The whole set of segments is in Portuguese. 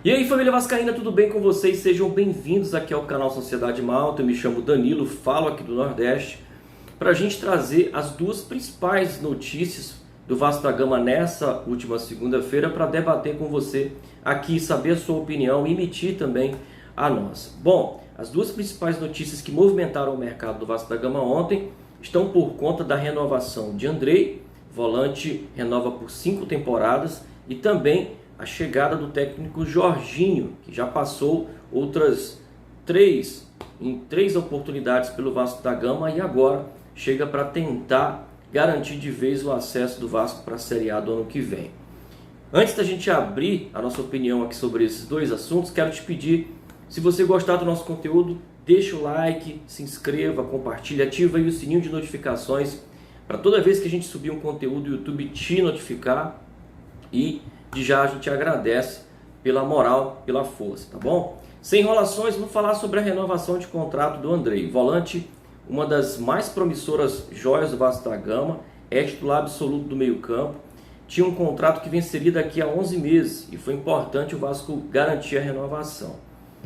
E aí, família vascaína, tudo bem com vocês? Sejam bem-vindos aqui ao canal Sociedade Malta. Eu me chamo Danilo, falo aqui do Nordeste, para a gente trazer as duas principais notícias do Vasco da Gama nessa última segunda-feira, para debater com você aqui, saber a sua opinião e emitir também a nossa. Bom, as duas principais notícias que movimentaram o mercado do Vasco da Gama ontem estão por conta da renovação de Andrei, volante renova por 5 temporadas, e também a chegada do técnico Jorginho, que já passou outras em três oportunidades pelo Vasco da Gama e agora chega para tentar garantir de vez o acesso do Vasco para a Série A do ano que vem. Antes da gente abrir a nossa opinião aqui sobre esses dois assuntos, quero te pedir, se você gostar do nosso conteúdo, deixa o like, se inscreva, compartilhe, ativa aí o sininho de notificações para toda vez que a gente subir um conteúdo, o YouTube te notificar. E de já a gente agradece pela moral, pela força, tá bom? Sem enrolações, vamos falar sobre a renovação de contrato do Andrei. Volante, uma das mais promissoras joias do Vasco da Gama, é titular absoluto do meio campo. Tinha um contrato que venceria daqui a 11 meses e foi importante o Vasco garantir a renovação.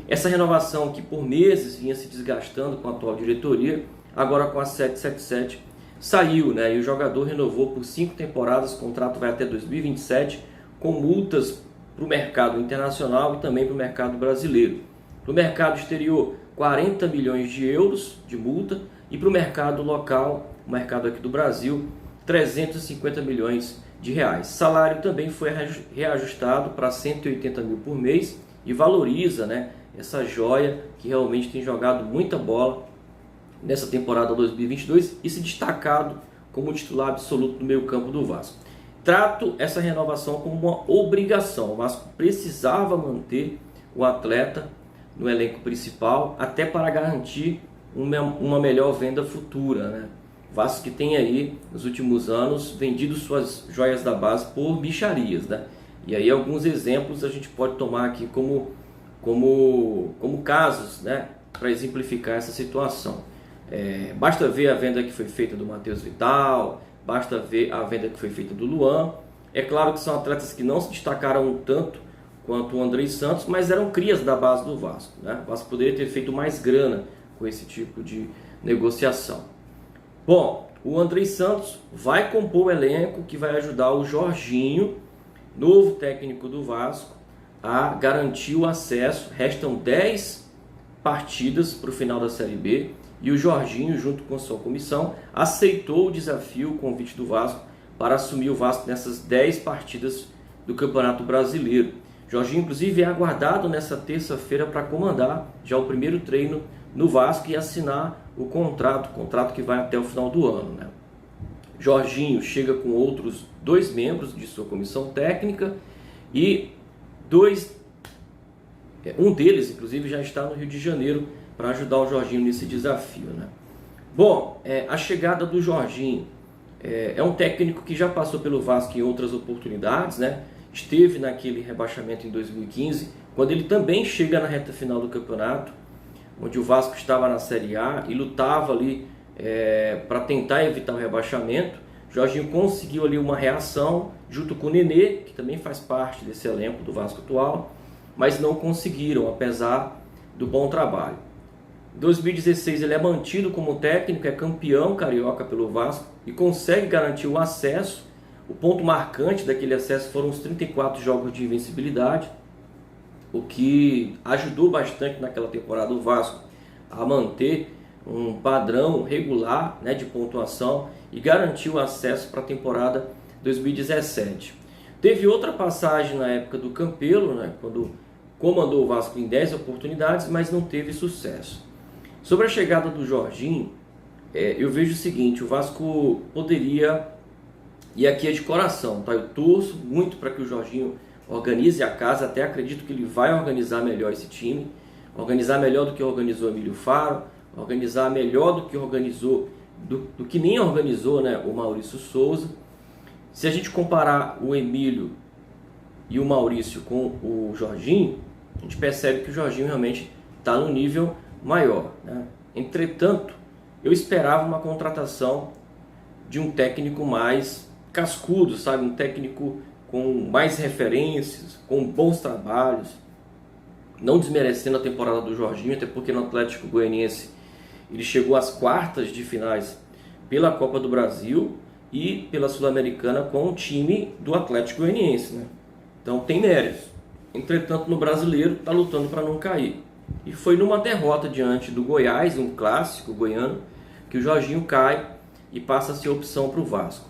Essa renovação que por meses vinha se desgastando com a atual diretoria, agora com a 777 saiu, né? E o jogador renovou por 5 temporadas, o contrato vai até 2027, com multas para o mercado internacional e também para o mercado brasileiro. Para o mercado exterior, 40 milhões de euros de multa, e para o mercado local, o mercado aqui do Brasil, 350 milhões de reais. Salário também foi reajustado para 180 mil por mês e valoriza, né, essa joia que realmente tem jogado muita bola nessa temporada 2022 e se destacado como titular absoluto do meio campo do Vasco. Trato essa renovação como uma obrigação. O Vasco precisava manter o atleta no elenco principal até para garantir uma melhor venda futura, né? O Vasco que tem aí nos últimos anos vendido suas joias da base por mixarias, né? E aí alguns exemplos a gente pode tomar aqui como casos, né, para exemplificar essa situação. Basta ver a venda que foi feita do Matheus Vital, basta ver a venda que foi feita do Luan. É claro que são atletas que não se destacaram tanto quanto o Andrei Santos, mas eram crias da base do Vasco, né? O Vasco poderia ter feito mais grana com esse tipo de negociação. Bom, o Andrei Santos vai compor o elenco que vai ajudar o Jorginho, novo técnico do Vasco, a garantir o acesso. Restam 10 partidas para o final da Série B. E o Jorginho, junto com a sua comissão, aceitou o desafio, o convite do Vasco para assumir o Vasco nessas 10 partidas do Campeonato Brasileiro. Jorginho, inclusive, é aguardado nessa terça-feira para comandar já o primeiro treino no Vasco e assinar o contrato que vai até o final do ano, né? Jorginho chega com outros 2 membros de sua comissão técnica e um deles, inclusive, já está no Rio de Janeiro para ajudar o Jorginho nesse desafio, né? Bom, a chegada do Jorginho é um técnico que já passou pelo Vasco em outras oportunidades, né? Esteve naquele rebaixamento em 2015, quando ele também chega na reta final do campeonato, onde o Vasco estava na Série A e lutava ali para tentar evitar o rebaixamento. Jorginho conseguiu ali uma reação junto com o Nenê, que também faz parte desse elenco do Vasco atual, mas não conseguiram, apesar do bom trabalho. Em 2016 ele é mantido como técnico, é campeão carioca pelo Vasco e consegue garantir o acesso. O ponto marcante daquele acesso foram os 34 jogos de invencibilidade, o que ajudou bastante naquela temporada o Vasco a manter um padrão regular, né, de pontuação e garantir o acesso para a temporada 2017. Teve outra passagem na época do Campelo, né, quando comandou o Vasco em 10 oportunidades, mas não teve sucesso. Sobre a chegada do Jorginho, eu vejo o seguinte: o Vasco poderia, e aqui é de coração, tá? Eu torço muito para que o Jorginho organize a casa, até acredito que ele vai organizar melhor esse time, organizar melhor do que organizou Emílio Faro, organizar melhor do que organizou, do que nem organizou, né, o Maurício Souza. Se a gente comparar o Emílio e o Maurício com o Jorginho, a gente percebe que o Jorginho realmente está no nível maior, né? Entretanto, eu esperava uma contratação de um técnico mais cascudo, sabe? Um técnico com mais referências, com bons trabalhos, não desmerecendo a temporada do Jorginho, até porque no Atlético Goianiense ele chegou às quartas de finais pela Copa do Brasil e pela Sul-Americana com o time do Atlético Goianiense, né? Então tem méritos. Entretanto, no Brasileiro está lutando para não cair. E foi numa derrota diante do Goiás, um clássico goiano, que o Jorginho cai e passa a ser opção para o Vasco.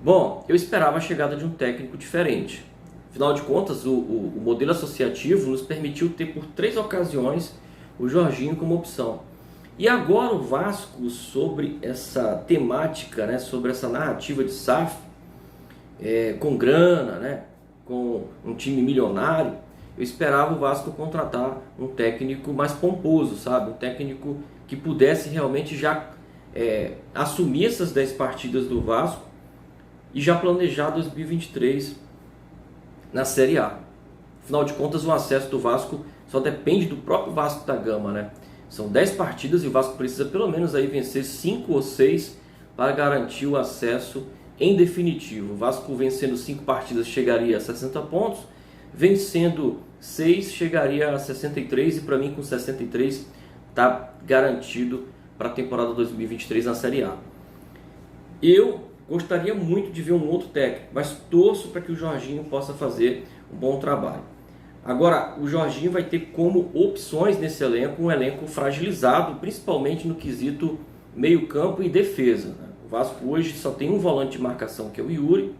Bom, eu esperava a chegada de um técnico diferente. Afinal de contas, o modelo associativo nos permitiu ter por 3 ocasiões o Jorginho como opção. E agora o Vasco, sobre essa temática, né, sobre essa narrativa de SAF, com grana, né, com um time milionário, eu esperava o Vasco contratar um técnico mais pomposo, sabe? Um técnico que pudesse realmente já assumir essas 10 partidas do Vasco e já planejar 2023 na Série A. Afinal de contas, o acesso do Vasco só depende do próprio Vasco da Gama, né? São 10 partidas e o Vasco precisa pelo menos aí vencer 5 ou 6 para garantir o acesso em definitivo. O Vasco vencendo 5 partidas chegaria a 60 pontos, vencendo 6 chegaria a 63 e para mim com 63 está garantido para a temporada 2023 na Série A. Eu gostaria muito de ver um outro técnico, mas torço para que o Jorginho possa fazer um bom trabalho. Agora, o Jorginho vai ter como opções nesse elenco um elenco fragilizado, principalmente no quesito meio-campo e defesa, né? O Vasco hoje só tem um volante de marcação, que é o Yuri.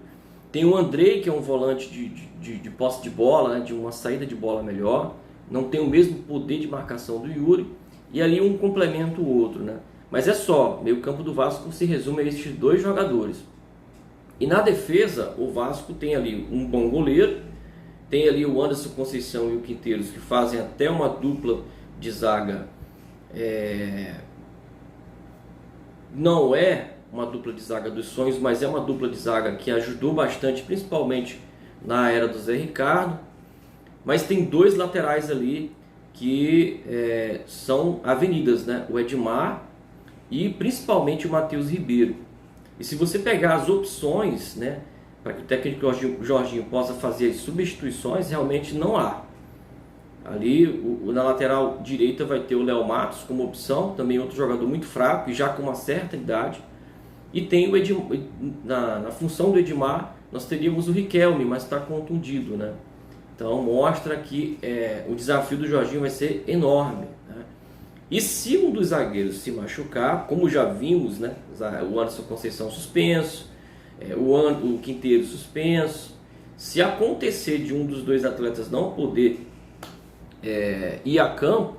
Tem o Andrei, que é um volante de posse de bola, né? De uma saída de bola melhor. Não tem o mesmo poder de marcação do Yuri. E ali um complementa o outro, né? Mas é só, meio-campo do Vasco se resume a estes 2 jogadores. E na defesa, o Vasco tem ali um bom goleiro. Tem ali o Anderson Conceição e o Quinteiros, que fazem até uma dupla de zaga. Não é uma dupla de zaga dos sonhos, mas é uma dupla de zaga que ajudou bastante, principalmente na era do Zé Ricardo. Mas tem 2 laterais ali que são avenidas, né? O Edmar e principalmente o Matheus Ribeiro. E se você pegar as opções, né, para que o técnico Jorginho possa fazer as substituições, realmente não há. Ali na lateral direita vai ter o Léo Matos como opção, também outro jogador muito fraco e já com uma certa idade. E tem o Edmar, na função do Edmar nós teríamos o Riquelme, mas está contundido, né? Então mostra que o desafio do Jorginho vai ser enorme, né? E se um dos zagueiros se machucar, como já vimos, né? O Anderson Conceição suspenso, o Quinteiro suspenso, se acontecer de um dos 2 atletas não poder ir a campo,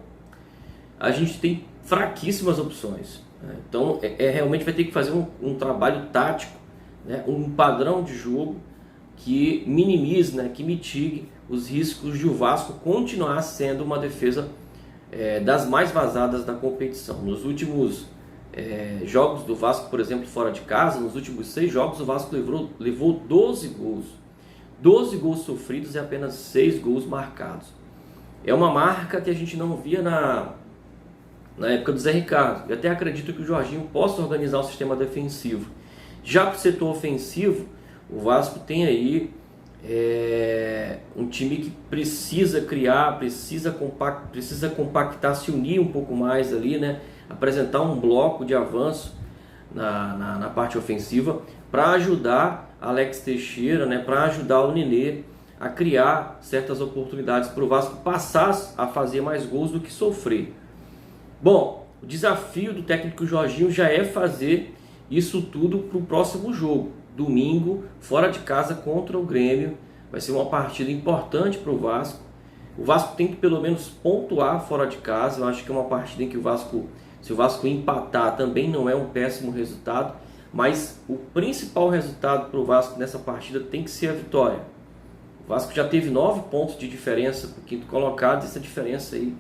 a gente tem fraquíssimas opções, né? Então realmente vai ter que fazer um trabalho tático, né? Um padrão de jogo que minimize, né? Que mitigue os riscos de o Vasco continuar sendo uma defesa das mais vazadas da competição. Nos últimos jogos do Vasco, por exemplo, fora de casa, nos últimos 6 jogos o Vasco levou 12 gols. 12 gols sofridos e apenas 6 gols marcados. É uma marca que a gente não via na época do Zé Ricardo. Eu até acredito que o Jorginho possa organizar o sistema defensivo. Já para o setor ofensivo, o Vasco tem aí um time que precisa criar, precisa compactar, se unir um pouco mais ali, né? Apresentar um bloco de avanço na parte ofensiva para ajudar Alex Teixeira, né? Para ajudar o Nenê a criar certas oportunidades para o Vasco passar a fazer mais gols do que sofrer. Bom, o desafio do técnico Jorginho já é fazer isso tudo para o próximo jogo. Domingo, fora de casa contra o Grêmio. Vai ser uma partida importante para o Vasco. O Vasco tem que pelo menos pontuar fora de casa. Eu acho que é uma partida em que se o Vasco empatar, também não é um péssimo resultado. Mas o principal resultado para o Vasco nessa partida tem que ser a vitória. O Vasco já teve 9 pontos de diferença para o 5º colocado. Essa diferença aí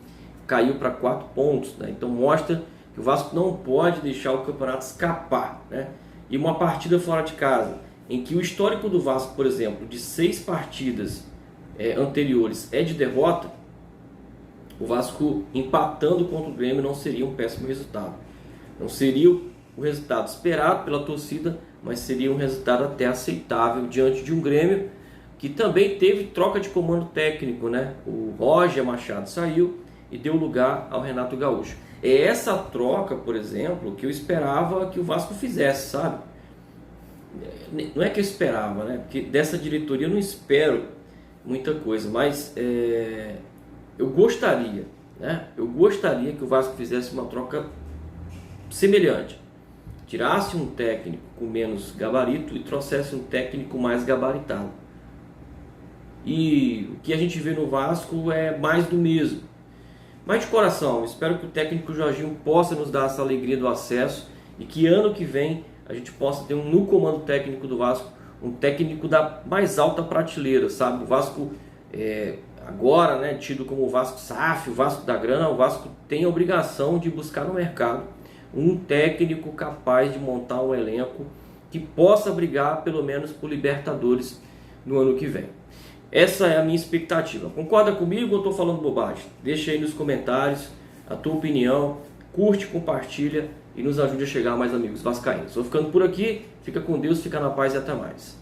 caiu para 4 pontos, né? Então mostra que o Vasco não pode deixar o campeonato escapar, né? E uma partida fora de casa, em que o histórico do Vasco, por exemplo, de 6 partidas anteriores é de derrota, o Vasco empatando contra o Grêmio não seria um péssimo resultado. Não seria o resultado esperado pela torcida, mas seria um resultado até aceitável diante de um Grêmio que também teve troca de comando técnico, né? O Roger Machado saiu e deu lugar ao Renato Gaúcho. É essa troca, por exemplo, que eu esperava que o Vasco fizesse, sabe? Não é que eu esperava, né? Porque dessa diretoria eu não espero muita coisa, mas eu gostaria, né? Eu gostaria que o Vasco fizesse uma troca semelhante. Tirasse um técnico com menos gabarito e trouxesse um técnico mais gabaritado. E o que a gente vê no Vasco é mais do mesmo. Mas de coração, espero que o técnico Jorginho possa nos dar essa alegria do acesso e que ano que vem a gente possa ter no comando técnico do Vasco um técnico da mais alta prateleira, sabe? O Vasco agora, né, tido como o Vasco SAF, o Vasco da grana, o Vasco tem a obrigação de buscar no mercado um técnico capaz de montar um elenco que possa brigar pelo menos por Libertadores no ano que vem. Essa é a minha expectativa. Concorda comigo ou estou falando bobagem? Deixa aí nos comentários a tua opinião, curte, compartilha e nos ajude a chegar a mais amigos vascaínos. Vou ficando por aqui, fica com Deus, fica na paz e até mais.